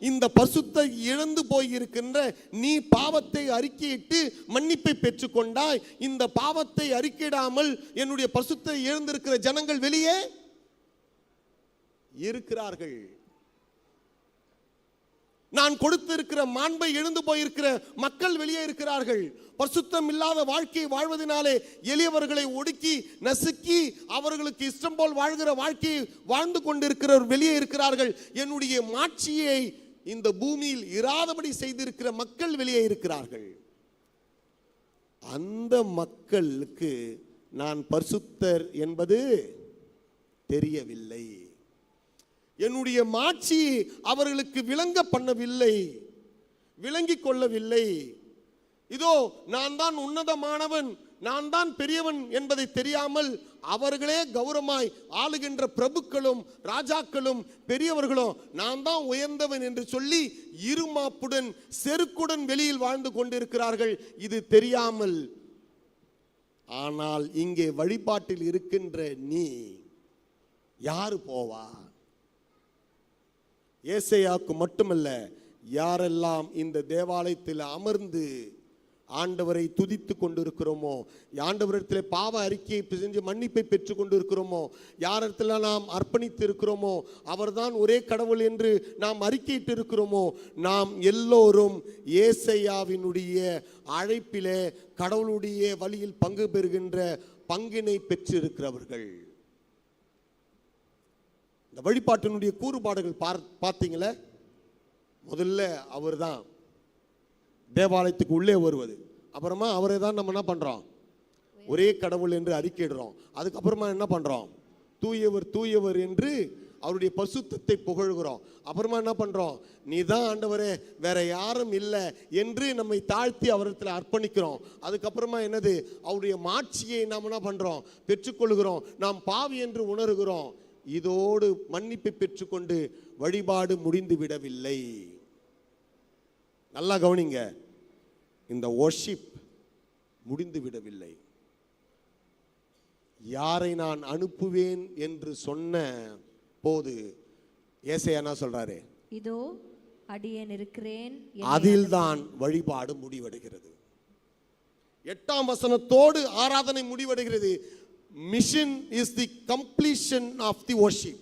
இந்த பரிசுத்தை இழந்து போயிருக்கின்ற நீ பாவத்தை அறிக்கையிட்டு மன்னிப்பை பெற்றுக்கொண்டாய். இந்த பாவத்தை அறிக்கையிடாமல் என்னுடைய பரிசுத்தை இழந்திருக்கிற ஜனங்கள் வெளியே இருக்கிறார்கள். நான் கொடுத்திருக்கிற மாண்பை இழந்து போயிருக்கிற மக்கள் வெளியே இருக்கிறார்கள். பரிசுத்தம் இல்லாத வாழ்க்கையை வாழ்வதனாலே எளியவர்களை ஒடுக்கி நசுக்கி அவர்களுக்கு இஷ்டம் போல் வாழ்கிற வாழ்க்கையை வாழ்ந்து கொண்டிருக்கிறவர் வெளியே இருக்கிறார்கள். என்னுடைய மாட்சியை இந்த பூமியில் இராதபடி செய்திருக்கிற மக்கள் வெளியே இருக்கிறார்கள். அந்த மக்களுக்கு நான் பரிசுத்தர் என்பது தெரியவில்லை. என்னுடைய மாட்சி அவர்களுக்கு விளங்க பண்ணவில்லை, விளங்கிக் கொள்ளவில்லை. இதோ நான் தான் உன்னதமானவன், நான் தான் பெரியவன் என்பதை தெரியாமல் அவர்களே கௌரவமாய் ஆளுகின்ற பிரபுக்களும் ராஜாக்களும் பெரியவர்களும் நான் தான் உயர்ந்தவன் என்று சொல்லி இருமாப்புடன் செருக்குடன் வெளியில் வாழ்ந்து கொண்டிருக்கிறார்கள். இது தெரியாமல். ஆனால் இங்கே வழிபாட்டில் இருக்கின்ற நீ யாரு போவா? ஏசையாவுக்கு மட்டுமல்ல, யாரெல்லாம் இந்த தேவாலயத்தில் அமர்ந்து ஆண்டவரை துதித்து கொண்டிருக்கிறோமோ, ஆண்டவரிடத்தில் பாவ அறிக்கையை செஞ்சு மன்னிப்பை பெற்று கொண்டிருக்கிறோமோ, யாரிடத்துல நாம் அர்ப்பணித்து இருக்கிறோமோ, அவர்தான் ஒரே கடவுள் என்று நாம் அறிக்கையிட்டு இருக்கிறோமோ, நாம் எல்லோரும் ஏசையாவினுடைய அழைப்பிலே கடவுளுடைய வழியில் பங்கு பெறுகின்ற பங்கினை பெற்றிருக்கிறவர்கள். இந்த வழிபாட்டினுடைய கூறுபாடுகள் பார்த்தீங்களே, முதல்ல அவர் தான் தேவாலயத்துக்கு உள்ளே வருவது. அப்புறமா அவரை தான் நம்ம என்ன பண்ணுறோம், ஒரே கடவுள் என்று அறிக்கையிடுறோம். அதுக்கப்புறமா என்ன பண்ணுறோம், தூயவர் தூயவர் என்று அவருடைய பரிசுத்தத்தை புகழ்கிறோம். அப்புறமா என்ன பண்ணுறோம், நீ தான் ஆண்டவரே, வேற யாரும் இல்லை என்று நம்மை தாழ்த்தி அவரிடத்தில் அர்ப்பணிக்கிறோம். அதுக்கப்புறமா என்னது, அவருடைய மாட்சியை நாம் என்ன பண்ணுறோம், பெற்றுக்கொள்கிறோம். நாம் பாவி என்று உணர்கிறோம். இதோடு மன்னிப்பை பெற்றுக்கொண்டு வழிபாடு முடிந்து விடவில்லை. நல்லா கவனிங்க, இந்த வொர்ஷிப் முடிந்து விடவில்லை. யாரை நான் அனுப்புவேன் என்று சொன்ன போது ஏசாயா என்ன சொல்றாரு, இதோ அடியேன் இருக்கிறேன், அதில்தான் வழிபாடு முடிவடைகிறது. 8ஆம் வசனத்தோடு ஆராதனை முடிவடைகிறது. Mission is the completion of the worship.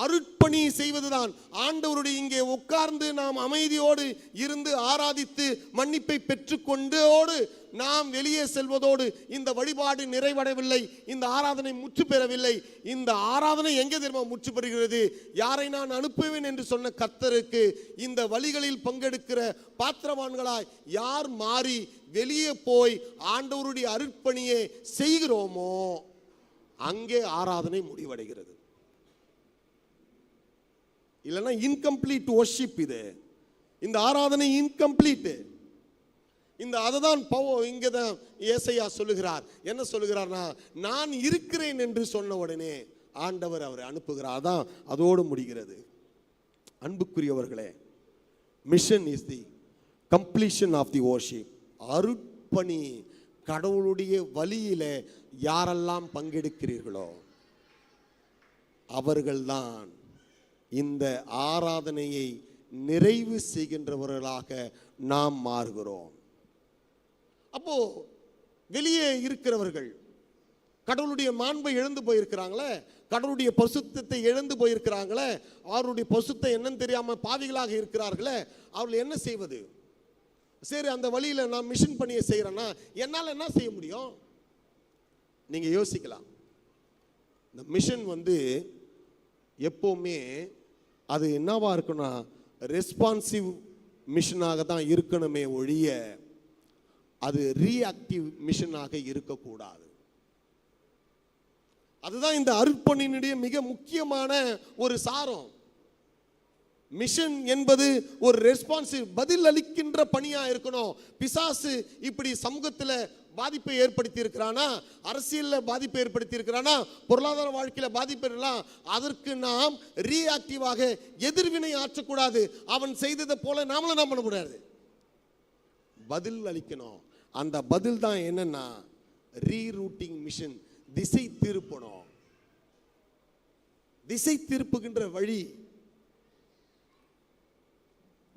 அருட்பணி செய்வதுதான். ஆண்டவருடைய இங்கே உட்கார்ந்து நாம் அமைதியோடு இருந்து ஆராதித்து மன்னிப்பை பெற்றுக்கொண்டோடு நாம் வெளியே செல்வதோடு இந்த வழிபாடு நிறைவடையவில்லை, இந்த ஆராதனை முற்று பெறவில்லை. இந்த ஆராதனை எங்கே தெரியுமா முற்று பெறுகிறது, யாரை நான் அனுப்புவேன் என்று சொன்ன கர்த்தருக்கு இந்த வழிகளில் பங்கெடுக்கிற பாத்திரவான்களாய் யார் மாறி வெளியே போய் ஆண்டவருடைய அருட்பணியை செய்கிறோமோ அங்கே ஆராதனை முடிவடைகிறது. இல்லைன்னா இன்கம்ப்ளீட் வொர்ஷிப். இது இந்த ஆராதனை இன்கம்ப்ளீட். இந்த அதுதான் இங்கே தான் ஏசாயா சொல்லுகிறார். என்ன சொல்லுகிறார்னா, நான் இருக்கிறேன் என்று சொன்ன உடனே ஆண்டவர் அவரை அனுப்புகிறார். அதான் அதோடு முடிகிறது. அன்புக்குரியவர்களே, mission is the completion of the worship. அருட்பணி, கடவுளுடைய வழியில யாரெல்லாம் பங்கெடுக்கிறீர்களோ அவர்கள்தான் இந்த ஆராதனையை நிறைவு செய்கின்றவர்களாக நாம் மாறுகிறோம். அப்போ வெளியே இருக்கிறவர்கள் கடவுளுடைய மாண்பை இழந்து போயிருக்கிறாங்களே, கடவுளுடைய பரிசுத்தத்தை இழந்து போயிருக்கிறாங்களே, அவருடைய பரிசுத்தம் என்னன்னு தெரியாம பாவிகளாக இருக்கிறார்களே, அவர்கள் என்ன செய்வது? சரி, அந்த வழியில் நான் மிஷன் பணியை செய்கிறேன்னா என்னால் என்ன செய்ய முடியும்? நீங்க யோசிக்கலாம். இந்த மிஷன் எப்பவுமே அது என்னவா இருக்குன்னா ரெஸ்பான்சிவ் மிஷனாக தான் இருக்கணுமே ஒழிய அது ரீஆக்டிவ் மிஷனாக இருக்கக்கூடாது. அதுதான் இந்த அர்ப்பணியினுடைய மிக முக்கியமான ஒரு சாரம். மிஷன் என்பது ஒரு ரெஸ்பான்சிவ், பதில் அளிக்கின்ற பணியா இருக்கணும். பிசாசு இப்படி சமூகத்தில் பாதிப்பை ஏற்படுத்தி இருக்கிறானா, அரசியலில் பாதிப்பை ஏற்படுத்தி இருக்கிறானா, பொருளாதார வாழ்க்கையில் பாதிப்பு இருக்கலாம், அதற்கு நாம் ரீஆக்டிவாக எதிர்வினை ஆற்றக்கூடாது. அவன் செய்ததை போல நாமளும் என்ன பண்ணக்கூடாது, பதில் அளிக்கணும். அந்த பதில் தான் என்னன்னா ரீரூட்டிங் மிஷன், திசை திருப்பணும். திசை திருப்புகின்ற வழி.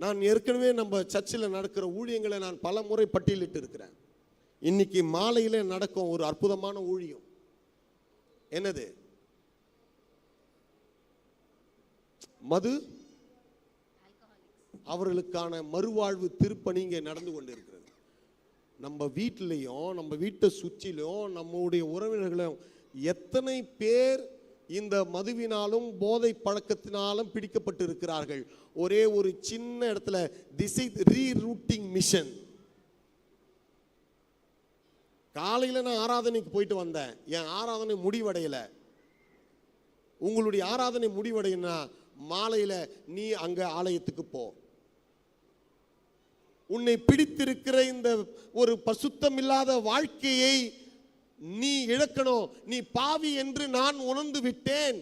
நான் ஏற்கனவே நம்ம சர்ச்சில் நடக்கிற ஊழியங்களை நான் பல முறை பட்டியலிட்டு இருக்கிறேன். இன்னைக்கு மாலையில நடக்கும் ஒரு அற்புதமான ஊழியம். என்னது? மது அவர்களுக்கான மறுவாழ்வு திருப்பணி இங்கே நடந்து கொண்டிருக்கிறது. நம்ம வீட்டிலையும் நம்ம வீட்டை சுற்றிலும் நம்முடைய உறவினர்களும் எத்தனை பேர் இந்த மதுவினாலும் போதை பழக்கத்தினாலும் பிடிக்கப்பட்டு இருக்கிறார்கள். ஒரே ஒரு சின்ன இடத்துல திசை ரீரூட்டிங் மிஷன். காலையில் நான் ஆராதனைக்கு போயிட்டு வந்தேன், என் ஆராதனை முடிவடையலை. உங்களுடைய ஆராதனை முடிவடையினா மாலையில் நீ அங்கே ஆலயத்துக்கு போ. உன்னை பிடித்திருக்கிற இந்த ஒரு பசுத்தம் இல்லாத வாழ்க்கையை நீ இழக்கணும். நீ பாவி என்று நான் உணர்ந்து விட்டேன்,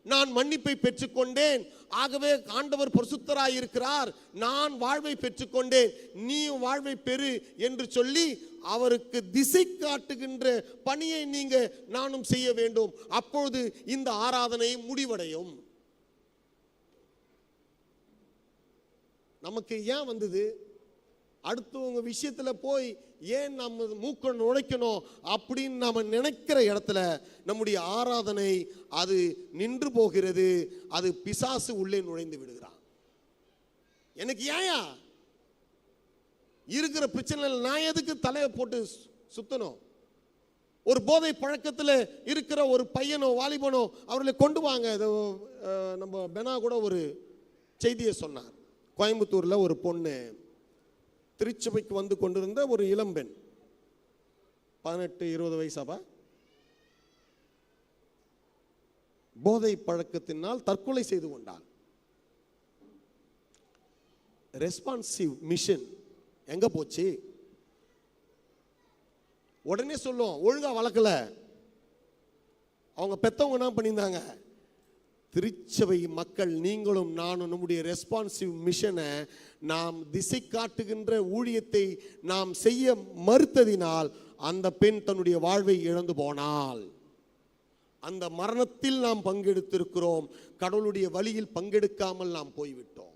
நான் மன்னிப்பை பெற்றுக்கொண்டேன், ஆகவே ஆண்டவர் பரிசுத்தராயிருக்கிறார், நான் வாழ்வை பெற்றுக்கொண்டேன், நீ வாழ்வை பெறு என்று சொல்லி அவருக்கு திசை காட்டுகின்ற பணியை நீங்க நானும் செய்ய வேண்டும். அப்பொழுது இந்த ஆராதனை முடிவடையும். நமக்கு ஏன் வந்தது? அடுத்தவங்க விஷயத்துல போய் ஏன் நம்ம மூக்க நுழைக்கணும் அப்படின்னு நாம நினைக்கிற இடத்துல நம்முடைய ஆராதனை அது நின்று போகிறது. அது பிசாசு உள்ளே நுழைந்து விடுகிறான். எனக்கு ஏயா இருக்கிற பிரச்சனையில் நான் எதுக்கு தலையை போட்டு சுத்தணும்? ஒரு போதை பழக்கத்தில் இருக்கிற ஒரு பையனோ வாலிபனோ அவர்களை கொண்டு வாங்க. நம்ம பெனா கூட ஒரு செய்தியை சொன்னார். கோயம்புத்தூர்ல ஒரு பொண்ணு திருச்சபைக்கு வந்து கொண்டிருந்த ஒரு இளம்பெண், 18-20 வயசாப்பா, போதை பழக்கத்தினால் தற்கொலை செய்து கொண்டாள். ரெஸ்பான்சிவ் மிஷன் எங்க போச்சு? உடனே சொல்லும், ஒழுங்கா வளர்க்கல. அவங்க பெத்தவங்க என்ன பண்ணியிருந்தாங்க? திருச்சபை மக்கள் நீங்களும் நானும் நம்முடைய ரெஸ்பான்சிவ் மிஷனை நாம் திசை காட்டுகின்ற ஊழியத்தை நாம் செய்ய மறுத்ததினால் அந்த பெண் தன்னுடைய வாழ்வை இழந்து போனாள். அந்த மரணத்தில் நாம் பங்கெடுத்திருக்கிறோம். கடவுளுடைய வழியில் பங்கெடுக்காமல் நாம் போய்விட்டோம்.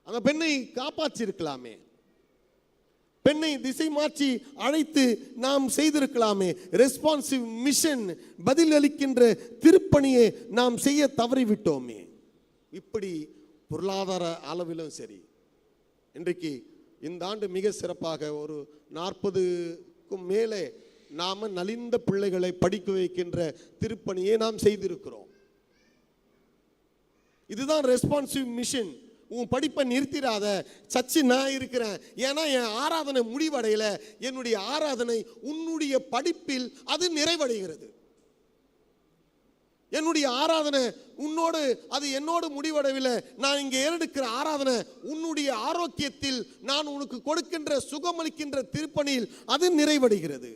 அந்த பெண்ணை காப்பாற்றிருக்கலாமே, பெண்ணை திசை மாற்றி அழைத்து நாம் செய்திருக்கலாமே. ரெஸ்பான்சிவ் மிஷன், பதிலளிக்கின்ற திருப்பணியை நாம் செய்ய தவறிவிட்டோமே. இப்படி பொருளாதார அளவிலும் சரி, இன்றைக்கு இந்த ஆண்டு மிக சிறப்பாக ஒரு 40க்கும் மேலே நாம நலிந்த பிள்ளைகளை படிக்க வைக்கின்ற திருப்பணியை நாம் செய்திருக்கிறோம். இதுதான் ரெஸ்பான்சிவ் மிஷன். உன் படிப்பை நிறுத்திடாத, சர்ச்சு நான் இருக்கிறேன். ஏன்னா என் ஆராதனை முடிவடையல. என்னுடைய ஆராதனை உன்னுடைய படிப்பில் அது நிறைவடைகிறது. என்னுடைய ஆராதனை உன்னோடு, அது என்னோடு முடிவடையவில்லை. நான் இங்கே ஏறெடுக்கிற ஆராதனை உன்னுடைய ஆரோக்கியத்தில் நான் உனக்கு கொடுக்கின்ற சுகமளிக்கின்ற திருப்பணியில் அது நிறைவடைகிறது.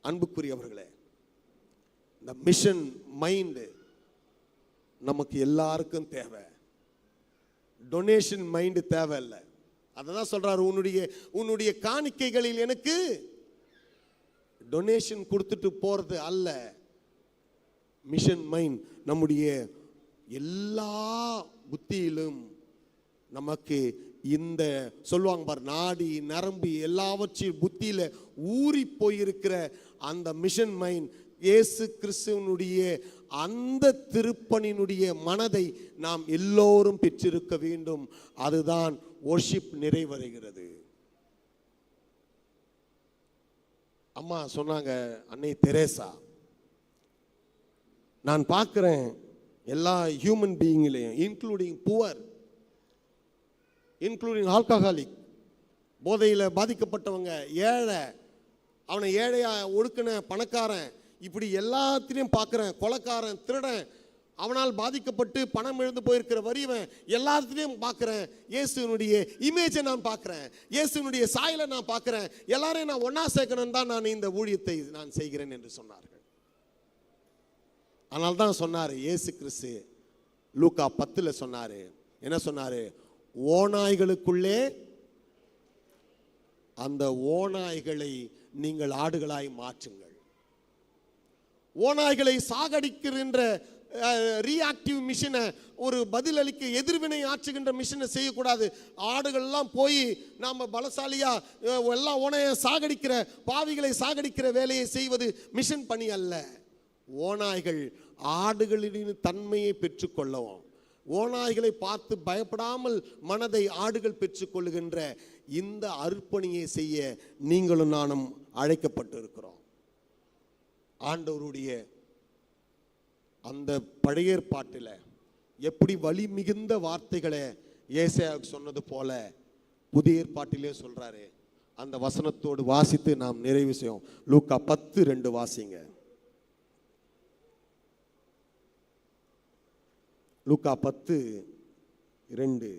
அன்புக்குரியவர்களே, இந்த மிஷன் மைண்ட் நமக்கு எல்லாருக்கும் தேவை. டொனேஷன் மைண்ட் தேவையில்லை. அதான் சொல்றாரு, உன்னுடைய காணிக்கைகளில் எனக்கு டொனேஷன் கொடுத்துட்டு போறது அல்ல. மிஷன் மைண்ட் நம்முடைய எல்லா புத்தியிலும் நமக்கு இந்த சொல்லுவாங்க பார், நாடி நரம்பு எல்லாவற்றையும் புத்தியில ஊறி போயிருக்கிற அந்த மிஷன் மைண்ட், இயேசு கிறிஸ்துவனுடைய அந்த திருப்பணியினுடைய மனதை நாம் எல்லோரும் பெற்றிருக்க வேண்டும். அதுதான் வொர்ஷிப் நிறைவடைகிறது. அம்மா சொன்னாங்க, அன்னை தெரேசா, நான் பார்க்கிறேன் எல்லா ஹியூமன் பீயிங்லையும், இன்க்ளூடிங் புவர், இன்க்ளூடிங் ஆல்கஹாலிக், போதையில் பாதிக்கப்பட்டவங்க, ஏழை, அவனை ஏழையா ஒடுக்கின பணக்காரன், இப்படி எல்லாத்திலையும் பார்க்குறேன். கொலைக்காரன், திருடன், அவனால் பாதிக்கப்பட்டு பணம் இழந்து போயிருக்கிற வறியவன், எல்லாத்திலையும் பார்க்குறேன். இயேசுனுடைய இமேஜை நான் பார்க்குறேன், இயேசுனுடைய சாயலை நான் பார்க்குறேன். எல்லாரையும் நான் ஒன்னா சேர்க்கணும் தான் நான் இந்த ஊழியத்தை நான் செய்கிறேன் என்று சொன்னார்கள். அதனால தான் சொன்னார் இயேசு கிறிஸ்து லூக்கா 10 சொன்னார். என்ன சொன்னார்? ஓநாய்களுக்குள்ளே அந்த ஓநாய்களை நீங்கள் ஆடுகளாய் மாற்றுங்கள். ஓநாய்களை சாகடிக்கின்ற ரியாக்டிவ் மிஷனை, ஒரு பதிலளிக்க எதிர்வினை ஆற்றுகின்ற மிஷனை செய்யக்கூடாது. ஆடுகள்லாம் போய் நாம் பலசாலியா எல்லா ஓனையை சாகடிக்கிற, பாவிகளை சாகடிக்கிற வேலையை செய்வது மிஷன் பணி அல்ல. ஓநாய்கள் ஆடுகளின் தன்மையை பெற்றுக்கொள்ளவும், ஓநாய்களை பார்த்து பயப்படாமல் மனதை ஆடுகள் பெற்றுக்கொள்ளுகின்ற இந்த அர்ப்பணியை செய்ய நீங்களும் நானும் அழைக்கப்பட்டு இருக்கிறோம். ஆண்டவருடைய அந்த பழைய ஏற்பாட்டில் எப்படி வலி மிகுந்த வார்த்தைகளை ஏசாயாவுக்கு சொன்னது போல புதிய ஏற்பாட்டிலே சொல்றாரு. அந்த வசனத்தோடு வாசித்து நாம் நிறைவு செய்வோம். லூக்கா 10:2 வாசிங்க. லூக்கா 10:2.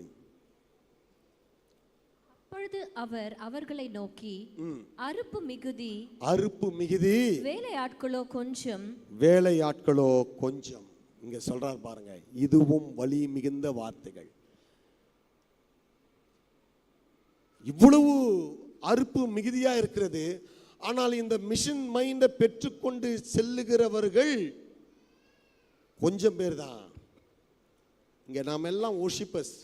அப்பொழுது அவர் அவர்களை நோக்கி, அறுப்பு மிகுதி, வேலையாட்களோ கொஞ்சம். இங்க சொல்றார் பாருங்க, இதுவும் வலி மிகுந்த வார்த்தைகள். இவ்வளவு அறுப்பு மிகுதியா இருக்கிறது. ஆனால் இந்த மிஷன் மைண்டை பெற்றுக்கொண்டு செல்லுகிறவர்கள் கொஞ்சம் பேர் தான். இங்க நாம் எல்லாம் வொர்ஷிப்பர்ஸ்.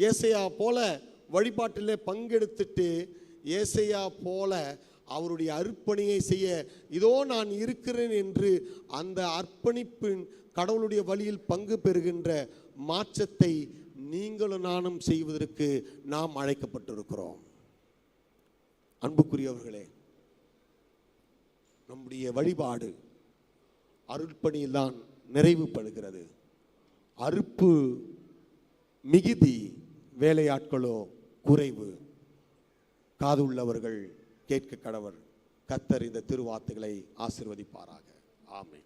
ஏசையா போல வழிபாட்டிலே பங்கெடுத்துட்டு ஏசையா போல அவருடைய அர்ப்பணியை செய்ய இதோ நான் இருக்கிறேன் என்று அந்த அர்ப்பணிப்பின் கடவுளுடைய வழியில் பங்கு பெறுகின்ற மாற்றத்தை நீங்களும் நானும் செய்வதற்கு நாம் அழைக்கப்பட்டிருக்கிறோம். அன்புக்குரியவர்களே, நம்முடைய வழிபாடு அருட்பணியில் தான் நிறைவுபடுகிறது. அறுப்பு மிகுதி, வேலையாட்களோ குறைவு. காது உள்ளவர்கள் கேட்க கடவர். கர்த்தர் இந்த திருவார்த்தைகளை ஆசீர்வதிப்பாராக. ஆமென்.